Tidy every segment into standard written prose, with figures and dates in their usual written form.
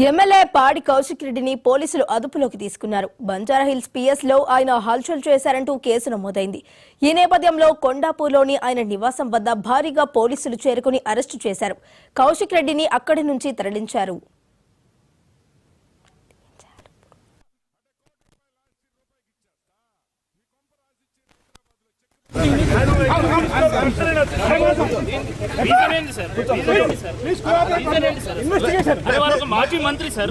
MLA పాడి కౌశిక్ రెడ్డిని పోలీసులు అదుపులోకి తీసుకున్నారు. బంజారాహిల్స్ పిఎస్ లో ఆయన హల్చల్ చేశారంటూ కేసు నమోదైంది. ఈ నేపథ్యంలో కొండాపూర్లోని ఆయన నివాసం వద్ద భారీగా పోలీసులు చేరుకుని అరెస్టు చేశారు. కౌశిక్ రెడ్డిని అక్కడి నుంచి తరలించారు. మాజీ మంత్రి సార్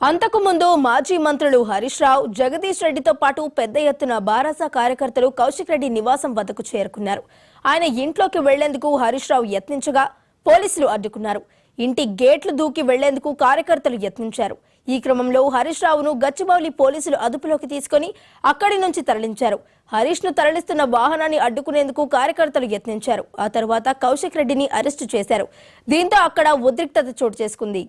అంతకు ముందు మాజీ మంత్రులు హరీష్ రావు, జగదీష్ రెడ్డితో పాటు పెద్ద ఎత్తున బారాసా కార్యకర్తలు కౌశిక్ రెడ్డి నివాసం వద్దకు చేరుకున్నారు. ఆయన ఇంట్లోకి వెళ్లేందుకు హరీష్ రావు యత్నించగా పోలీసులు అడ్డుకున్నారు. ఇంటి గేట్లు దూకి వెళ్లేందుకు కార్యకర్తలు యత్నించారు. ఈ క్రమంలో హరీష్ రావును గచ్చిబౌలి పోలీసులు అదుపులోకి తీసుకుని అక్కడి నుంచి తరలించారు. హరీష్ ను తరలిస్తున్న వాహనాన్ని అడ్డుకునేందుకు కార్యకర్తలు యత్నించారు. ఆ తర్వాత కౌశిక్ రెడ్డిని అరెస్టు చేశారు. దీంతో అక్కడ ఉద్రిక్తత చోటు చేసుకుంది.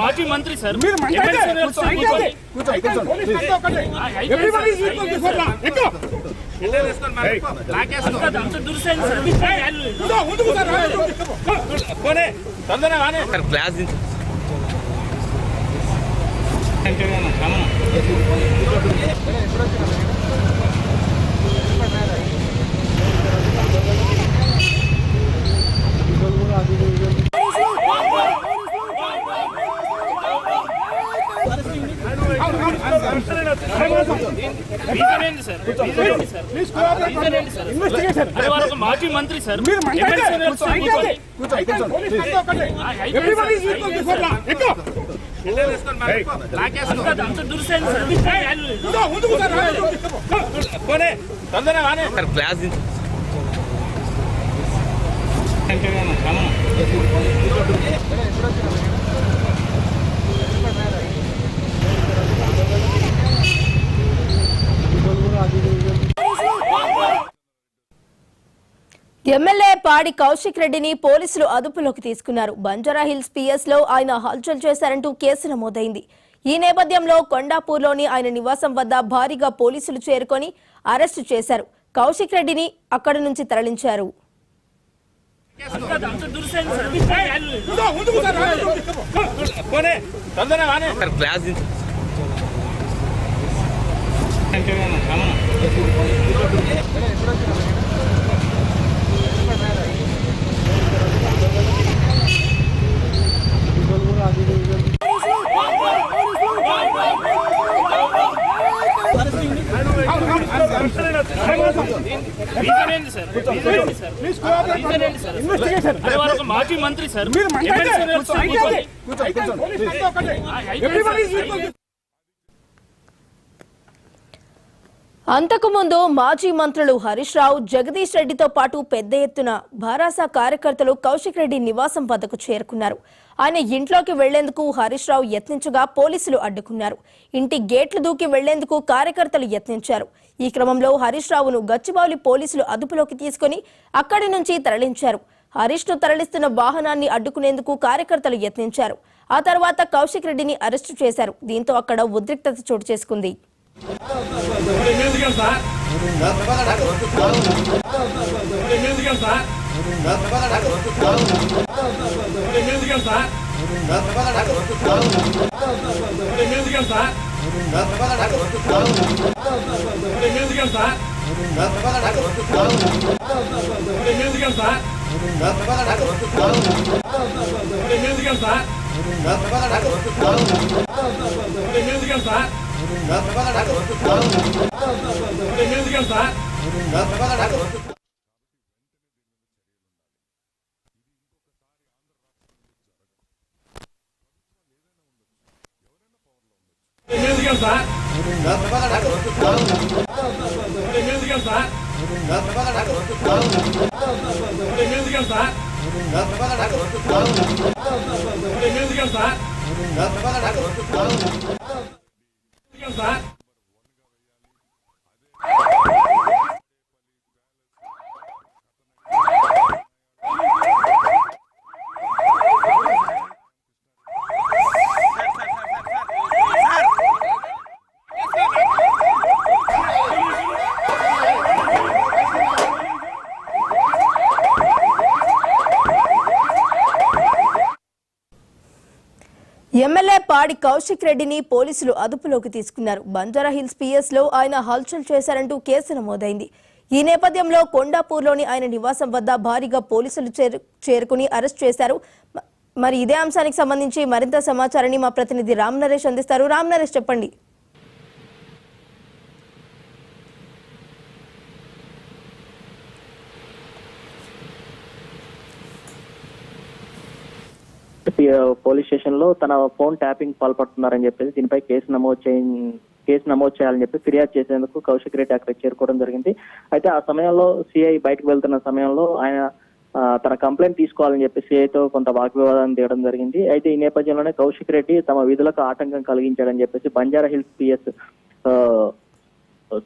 మాజీ మంత్రి సార్ క్లాస్ మాజీ మంత్రి సార్ క్లాస్ ఎమ్మెల్యే పాడి కౌశిక్ రెడ్డిని పోలీసులు అదుపులోకి తీసుకున్నారు. బంజారాహిల్స్ పిఎస్ లో ఆయన హల్చల్ చేశారంటూ కేసు నమోదైంది. ఈ నేపథ్యంలో కొండాపూర్లోని ఆయన నివాసం వద్ద భారీగా పోలీసులు చేరుకొని అరెస్టు చేశారు. కౌశిక్ రెడ్డిని అక్కడి నుంచి తరలించారు. క్లాస్ మాజీ మంత్రి సార్ అంతకుముందు మాజీ మంత్రులు హరీష్ రావు, జగదీష్ రెడ్డితో పాటు పెద్ద ఎత్తున బారాసా కార్యకర్తలు కౌశిక్ రెడ్డి నివాసం వద్దకు చేరుకున్నారు. ఆయన ఇంట్లోకి వెళ్లేందుకు హరీష్ రావు యత్నించగా పోలీసులు అడ్డుకున్నారు. ఇంటి గేట్లు దూకి వెళ్లేందుకు కార్యకర్తలు యత్నించారు. ఈ క్రమంలో హరీష్ రావును గచ్చిబౌలి పోలీసులు అదుపులోకి తీసుకుని అక్కడి నుంచి తరలించారు. హరీష్ ను తరలిస్తున్న వాహనాన్ని అడ్డుకునేందుకు కార్యకర్తలు యత్నించారు. ఆ తర్వాత కౌశిక్ రెడ్డిని అరెస్టు చేశారు. దీంతో అక్కడ ఉద్రిక్తత చోటు చేసుకుంది. పాడి కౌశిక్ రెడ్డిని పోలీసులు అదుపులోకి తీసుకున్నారు. బంజారా హిల్స్ పిఎస్ లో ఆయన హల్చల్ చేశారంటూ కేసు నమోదైంది. ఈ నేపథ్యంలో కొండాపూర్లోని ఆయన నివాసం వద్ద భారీగా పోలీసులు చేరుకుని అరెస్ట్ చేశారు. మరి ఇదే అంశానికి సంబంధించి మరింత సమాచారాన్ని మా ప్రతినిధి రామ్ నరేష్ అందిస్తారు. రామ్ నరేష్, చెప్పండి. పోలీస్ స్టేషన్ లో తన ఫోన్ ట్యాపింగ్ పాల్పడుతున్నారని చెప్పేసి దీనిపై కేసు నమోదు చేయాలని చెప్పి ఫిర్యాదు చేసేందుకు కౌశిక్ రెడ్డి అక్కడికి చేరుకోవడం జరిగింది. అయితే ఆ సమయంలో సిఐ బయటకు వెళ్తున్న సమయంలో ఆయన తన కంప్లైంట్ తీసుకోవాలని చెప్పి సిఐతో కొంత వాగ్వివాదం తీయడం జరిగింది. అయితే ఈ నేపథ్యంలోనే కౌశిక్ రెడ్డి తమ విధులకు ఆటంకం కలిగించాడని చెప్పేసి బంజారా హిల్స్ పిఎస్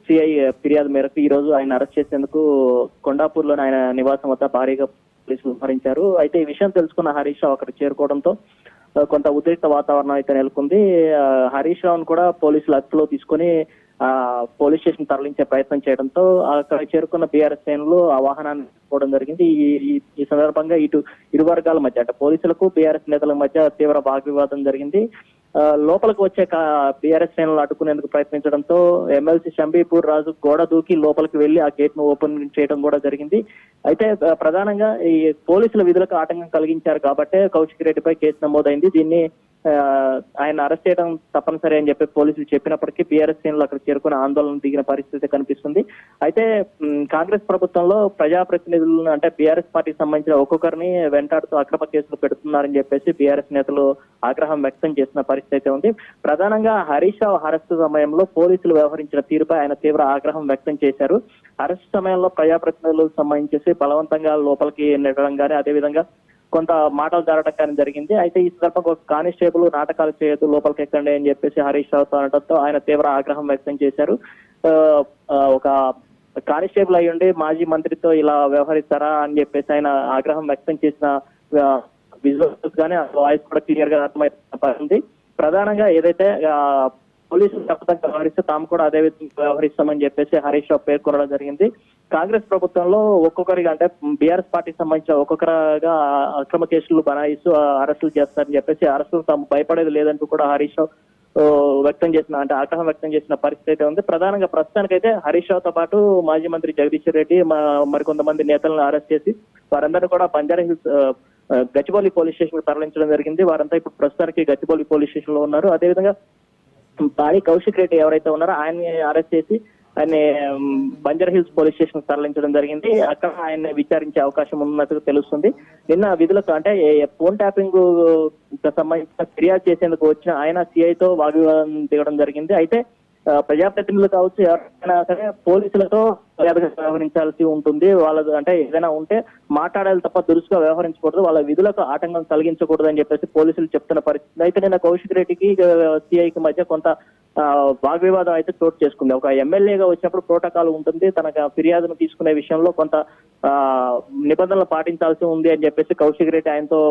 సిఐ ఫిర్యాదు మేరకు ఈ రోజు ఆయన అరెస్ట్ చేసేందుకు కొండాపూర్లోని ఆయన నివాసం వద్ద భారీగా పోలీసులు మోహరించారు. అయితే ఈ విషయం తెలుసుకున్న హరీష్ రావు అక్కడ చేరుకోవడంతో కొంత ఉద్రిక్త వాతావరణం అయితే నెలకొంది. హరీష్ రావును కూడా పోలీసులు అదుపులో తీసుకొని పోలీస్ స్టేషన్ తరలించే ప్రయత్నం చేయడంతో అక్కడ చేరుకున్న బీఆర్ఎస్ శ్రేణులు ఆ వాహనాన్ని తీసుకోవడం జరిగింది. ఈ సందర్భంగా ఇరు వర్గాల మధ్య అంటే పోలీసులకు బీఆర్ఎస్ నేతల మధ్య తీవ్ర వాగ్వివాదం జరిగింది. లోపలికి వచ్చే బీఆర్ఎస్ శ్రేణులు అడ్డుకునేందుకు ప్రయత్నించడంతో ఎమ్మెల్సీ షంబీపూర్ రాజు గోడ దూకి లోపలికి వెళ్లి ఆ గేట్ ను ఓపెన్ చేయడం కూడా జరిగింది. అయితే ప్రధానంగా ఈ పోలీసుల విధులకు ఆటంకం కలిగించారు కాబట్టే కౌశిక్ రెడ్డిపై కేసు నమోదైంది. దీన్ని ఆయన అరెస్ట్ చేయడం తప్పనిసరి అని చెప్పి పోలీసులు చెప్పినప్పటికీ బీఆర్ఎస్ శ్రేణులు అక్కడ చేరుకుని ఆందోళన దిగిన పరిస్థితి కనిపిస్తుంది. అయితే కాంగ్రెస్ ప్రభుత్వంలో ప్రజాప్రతినిధులను అంటే బీఆర్ఎస్ పార్టీకి సంబంధించిన ఒక్కొక్కరిని వెంటాడుతూ అక్రమ కేసులు పెడుతున్నారని చెప్పేసి బీఆర్ఎస్ నేతలు ఆగ్రహం వ్యక్తం చేసిన పరిస్థితి ఉంది. ప్రధానంగా హరీష్ రావు అరెస్టు సమయంలో పోలీసులు వ్యవహరించిన తీరుపై ఆయన తీవ్ర ఆగ్రహం వ్యక్తం చేశారు. అరెస్టు సమయంలో ప్రజాప్రతినిధులకు సంబంధించి బలవంతంగా లోపలికి నెట్టడం కానీ అదేవిధంగా కొంత మాటలు జారడం కానీ జరిగింది. అయితే ఈ సందర్భంగా ఒక కానిస్టేబుల్ నాటకాలు చేయొద్దు లోపలికి ఎక్కండి అని చెప్పేసి హరీష్ రావు అనడంతో ఆయన తీవ్ర ఆగ్రహం వ్యక్తం చేశారు. ఒక కానిస్టేబుల్ అయ్యుండి మాజీ మంత్రితో ఇలా వ్యవహరిస్తారా అని చెప్పేసి ఆయన ఆగ్రహం వ్యక్తం చేసిన విజువల్స్ కానీ వాయిస్ కూడా క్లియర్ గా అర్థమైంది. ప్రధానంగా ఏదైతే పోలీసులు తప్పదంగా వ్యవహరిస్తే తాము కూడా అదే విధంగా వ్యవహరిస్తామని చెప్పేసి హరీష్ రావు పేర్కొనడం జరిగింది. కాంగ్రెస్ ప్రభుత్వంలో ఒక్కొక్కరిగా అంటే బీఆర్ఎస్ పార్టీకి సంబంధించిన ఒక్కొక్కరుగా అక్రమ కేసులు బనాయిస్తూ అరెస్టులు చేస్తారని చెప్పేసి అరెస్టులు తాము భయపడేది లేదంటూ కూడా హరీష్ రావు వ్యక్తం చేసిన అంటే ఆగ్రహం వ్యక్తం చేసిన పరిస్థితి ఉంది. ప్రధానంగా ప్రస్తుతానికైతే హరీష్ రావుతో పాటు మాజీ మంత్రి జగదీశ్వర్ రెడ్డి మరికొంతమంది నేతలను అరెస్ట్ చేసి వారందరూ కూడా Banjara hills Gachibowli police station కు తరలించడం జరిగింది. వారంతా ఇప్పుడు ప్రస్తుతానికి గచ్చిబౌలి పోలీస్ స్టేషన్ లో ఉన్నారు. అదేవిధంగా పాడి కౌశిక్ రెడ్డి ఎవరైతే ఉన్నారో ఆయన్ని అరెస్ట్ చేసి ఆయన బంజారా హిల్స్ పోలీస్ స్టేషన్ తరలించడం జరిగింది. అక్కడ ఆయన విచారించే అవకాశం ఉన్నట్టుగా తెలుస్తుంది. నిన్న విధులకు అంటే ఫోన్ ట్యాపింగ్ సంబంధించిన ఫిర్యాదు చేసేందుకు వచ్చిన ఆయన సిఐతో వాగ్వివాదం దిగడం జరిగింది. అయితే ప్రజాప్రతినిధులు కావచ్చు ఎవరైనా సరే పోలీసులతో వ్యవహరించాల్సి ఉంటుంది. వాళ్ళది అంటే ఏదైనా ఉంటే మాట్లాడాలి తప్ప దురుసుగా వ్యవహరించకూడదు, వాళ్ళ విధులకు ఆటంకం కలిగించకూడదు అని చెప్పేసి పోలీసులు చెప్తున్న పరిస్థితి. అయితే నిన్న కౌశిక్ రెడ్డికి సిఐకి మధ్య కొంత వాగ్వివాదం అయితే చోటు చేసుకుంది. ఒక ఎమ్మెల్యేగా వచ్చినప్పుడు ప్రోటోకాల్ ఉంటుంది, తనకు ఫిర్యాదును తీసుకునే విషయంలో కొంత నిబంధనలు పాటించాల్సి ఉంది అని చెప్పేసి కౌశిక్ రెడ్డి ఆయనతో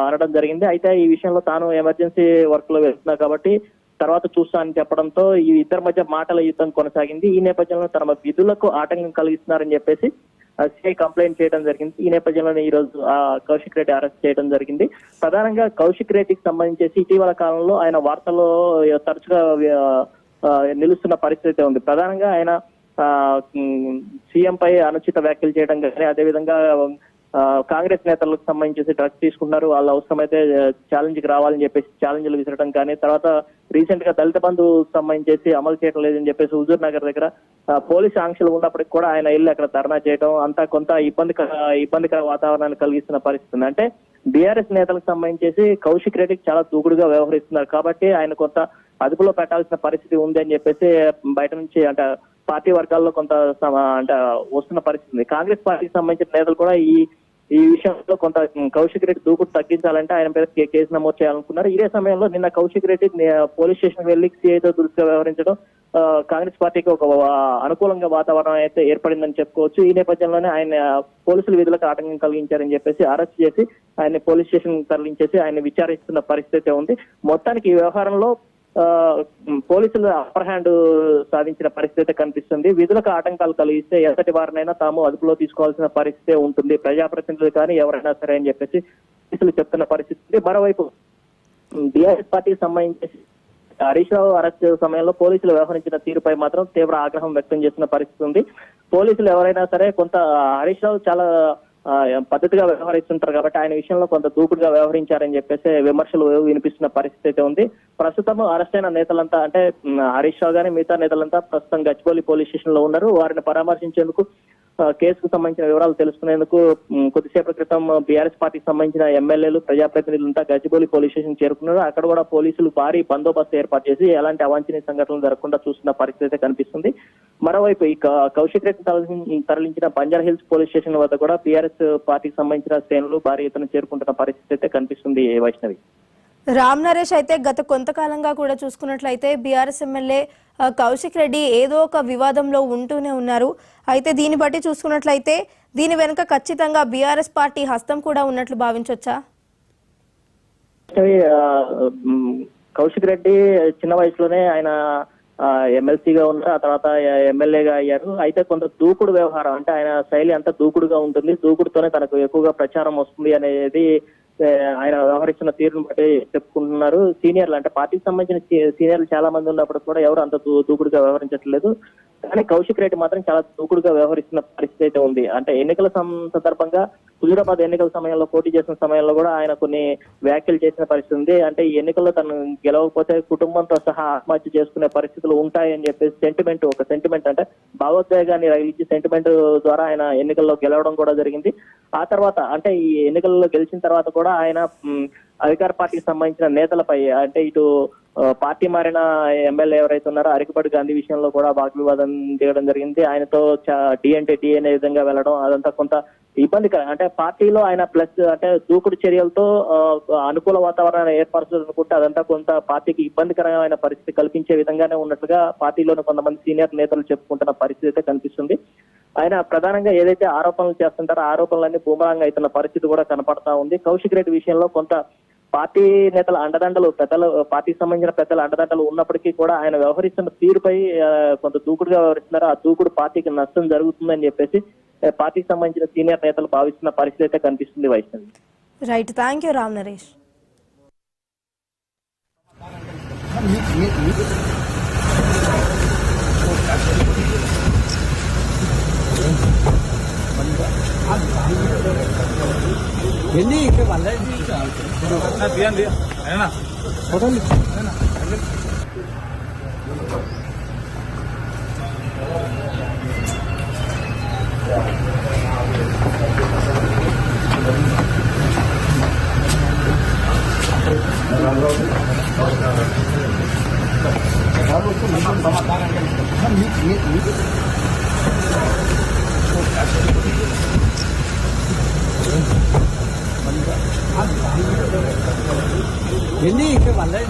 అనడం జరిగింది. అయితే ఈ విషయంలో తాను ఎమర్జెన్సీ వర్క్ లో వెళ్తున్నా కాబట్టి తర్వాత చూస్తా అని చెప్పడంతో ఈ ఇద్దరి మధ్య మాటల యుద్ధం కొనసాగింది. ఈ నేపథ్యంలో తమ విధులకు ఆటంకం కలిగిస్తున్నారని చెప్పేసి సిఐ కంప్లైంట్ చేయడం జరిగింది. ఈ నేపథ్యంలోనే ఈ రోజు కౌశిక్ రెడ్డి అరెస్ట్ చేయడం జరిగింది. ప్రధానంగా కౌశిక్ రెడ్డికి సంబంధించేసి ఇటీవల కాలంలో ఆయన వార్తల్లో తరచుగా నిలుస్తున్న పరిస్థితి ఉంది. ప్రధానంగా ఆయన సీఎం పై అనుచిత వ్యాఖ్యలు చేయడం కానీ అదేవిధంగా కాంగ్రెస్ నేతలకు సంబంధించి డ్రగ్స్ తీసుకుంటున్నారు, వాళ్ళ అవసరమైతే ఛాలెంజ్ కి రావాలని చెప్పేసి ఛాలెంజ్లు విసరడం కానీ తర్వాత రీసెంట్ గా దళిత బంధు సంబంధించి అమలు చేయడం లేదని చెప్పేసి హుజూర్ నగర్ దగ్గర పోలీసు ఆంక్షలు ఉన్నప్పటికీ కూడా ఆయన వెళ్ళి అక్కడ ధర్నా చేయడం అంతా కొంత ఇబ్బందికర వాతావరణాన్ని కలిగిస్తున్న పరిస్థితి. అంటే బీఆర్ఎస్ నేతలకు సంబంధించి కౌశిక్ రెడ్డికి చాలా దూకుడుగా వ్యవహరిస్తున్నారు కాబట్టి ఆయన కొంత అదుపులో పెట్టాల్సిన పరిస్థితి ఉంది అని చెప్పేసి బయట నుంచి అంటే పార్టీ వర్గాల్లో కొంత అంటే వస్తున్న పరిస్థితి. కాంగ్రెస్ పార్టీకి సంబంధించిన నేతలు కూడా ఈ విషయంలో కొంత కౌశిక్ రెడ్డి దూకుడు తగ్గించాలంటే ఆయన మీద కేసు నమోదు చేయాలనుకున్నారు. ఇదే సమయంలో నిన్న కౌశిక్ రెడ్డి పోలీస్ స్టేషన్ వెళ్లి సిఐతో దురుసుగా వ్యవహరించడం కాంగ్రెస్ పార్టీకి ఒక అనుకూలంగా వాతావరణం అయితే ఏర్పడిందని చెప్పుకోవచ్చు. ఈ నేపథ్యంలోనే ఆయన పోలీసుల విధులకు ఆటంకం కలిగించారని చెప్పేసి అరెస్ట్ చేసి ఆయన పోలీస్ స్టేషన్ తరలించేసి ఆయన విచారిస్తున్న పరిస్థితి ఉంది. మొత్తానికి ఈ వ్యవహారంలో పోలీసులు అప్పర్ హ్యాండ్ సాధించిన పరిస్థితి కనిపిస్తుంది. విధులకు ఆటంకాలు కలిగిస్తే ఎంతటి వారినైనా తాము అదుపులో తీసుకోవాల్సిన పరిస్థితి ఉంటుంది, ప్రజాప్రతినిధులు కానీ ఎవరైనా సరే అని చెప్పేసి పోలీసులు చెప్తున్న పరిస్థితి. మరోవైపు బీఆర్ఎస్ పార్టీకి సంబంధించి హరీష్ రావు అరెస్ట్ సమయంలో పోలీసులు వ్యవహరించిన తీరుపై మాత్రం తీవ్ర ఆగ్రహం వ్యక్తం చేసిన పరిస్థితి ఉంది. పోలీసులు ఎవరైనా సరే కొంత హరీష్ రావు చాలా పద్ధతిగా వ్యవహరిస్తుంటారు కాబట్టి ఆయన విషయంలో కొంత దూకుడుగా వ్యవహరించారని చెప్పేసి విమర్శలు వినిపిస్తున్న పరిస్థితి అయితే ఉంది. ప్రస్తుతం అరెస్ట్ అయిన నేతలంతా అంటే హరీష్ రావు గాని మిగతా నేతలంతా ప్రస్తుతం గచ్చిబౌలి పోలీస్ స్టేషన్ లో ఉన్నారు. వారిని పరామర్శించేందుకు కేసుకు సంబంధించిన వివరాలు తెలుసుకునేందుకు కొద్దిసేపటి క్రితం బీఆర్ఎస్ పార్టీకి సంబంధించిన ఎమ్మెల్యేలు ప్రజాప్రతినిధులంతా గచ్చిబౌలి పోలీస్ స్టేషన్ చేరుకున్నారు. అక్కడ కూడా పోలీసులు భారీ బందోబస్తు ఏర్పాటు చేసి ఎలాంటి అవాంఛనీయ సంఘటనలు జరగకుండా చూస్తున్న పరిస్థితి అయితే కనిపిస్తుంది. మరోవైపు ఈ కౌశిక్ రెడ్డి తరలించిన బంజారా హిల్స్ పోలీస్ స్టేషన్ వద్ద కూడా బీఆర్ఎస్ పార్టీకి సంబంధించిన శ్రేణులు భారీ ఎత్తున చేరుకుంటున్న పరిస్థితి అయితే కనిపిస్తుంది. వైష్ణవి, రామ్ నరేష్ అయితే గత కొంతకాలంగా కూడా చూసుకున్నట్లయితే బీఆర్ఎస్ ఎమ్మెల్యే కౌశిక్ రెడ్డి ఏదో ఒక వివాదంలో ఉంటూనే ఉన్నారు. అయితే దీన్ని బట్టి చూసుకున్నట్లయితే దీని వెనుక ఖచ్చితంగా బీఆర్ఎస్ పార్టీ హస్తం కూడా ఉన్నట్లు భావించవచ్చా? కౌశిక్ రెడ్డి చిన్న వయసులోనే ఆయన ఎమ్మెల్సీగా ఉన్నారు, ఆ తర్వాత ఎమ్మెల్యేగా అయ్యారు. అయితే కొంత దూకుడు వ్యవహారం అంటే ఆయన శైలి అంతా దూకుడుగా ఉంటుంది, దూకుడుతోనే తనకు ఎక్కువగా ప్రచారం వస్తుంది అనేది ఆయన వ్యవహరిస్తున్న తీరును బట్టి చెప్పుకుంటున్నారు. సీనియర్లు అంటే పార్టీకి సంబంధించిన సీనియర్లు చాలా మంది ఉన్నప్పుడు కూడా ఎవరు అంత దూకుడుగా వ్యవహరించట్లేదు. కానీ కౌశిక్ రెడ్డి మాత్రం చాలా దూకుడుగా వ్యవహరిస్తున్న పరిస్థితి అయితే ఉంది. అంటే ఎన్నికల సందర్భంగా హుజూరాబాద్ ఎన్నికల సమయంలో పోటీ చేసిన సమయంలో కూడా ఆయన కొన్ని వ్యాఖ్యలు చేసిన పరిస్థితి ఉంది. అంటే ఈ ఎన్నికల్లో తను గెలవకపోతే కుటుంబంతో సహా ఆత్మహత్య చేసుకునే పరిస్థితులు ఉంటాయని చెప్పేసి ఒక సెంటిమెంట్ అంటే భావోద్వేగాన్ని రగిలించి సెంటిమెంట్ ద్వారా ఆయన ఎన్నికల్లో గెలవడం కూడా జరిగింది. ఆ తర్వాత అంటే ఈ ఎన్నికల్లో గెలిచిన తర్వాత కూడా ఆయన అధికార పార్టీకి సంబంధించిన నేతలపై అంటే ఇటు పార్టీ మారిన ఎమ్మెల్యే ఎవరైతే ఉన్నారో అరికపాటి గాంధీ విషయంలో కూడా వాగ్వివాదం దిగడం జరిగింది. ఆయనతో డి అంటే డి అనే విధంగా వెళ్ళడం అదంతా కొంత ఇబ్బందికరం. అంటే పార్టీలో ఆయన ప్లస్ అంటే దూకుడు చర్యలతో అనుకూల వాతావరణాన్ని ఏర్పరచాలనుకుంటే అదంతా కొంత పార్టీకి ఇబ్బందికరమైన పరిస్థితి కల్పించే విధంగానే ఉన్నట్లుగా పార్టీలోని కొంతమంది సీనియర్ నేతలు చెప్పుకుంటున్న పరిస్థితి అయితే కనిపిస్తుంది. ఆయన ప్రధానంగా ఏదైతే ఆరోపణలు చేస్తుంటారో ఆరోపణలన్నీ బూమరాంగ్ అవుతున్న పరిస్థితి కూడా కనపడతా ఉంది. కౌశిక్ రెడ్డి విషయంలో కొంత పార్టీ నేతల అండదండలు పార్టీకి సంబంధించిన పెద్దల అండదండలు ఉన్నప్పటికీ కూడా ఆయన వ్యవహరిస్తున్న తీరుపై కొంత దూకుడుగా వ్యవహరిస్తున్నారు. ఆ దూకుడు పార్టీకి నష్టం జరుగుతుందని చెప్పేసి పార్టీకి సంబంధించిన సీనియర్ నేతలు భావిస్తున్న పరిస్థితి అయితే కనిపిస్తుంది. Vaishnavi, right, thank you Ram Naresh. ఎన్ని వల్ల ఎన్ని వల్ల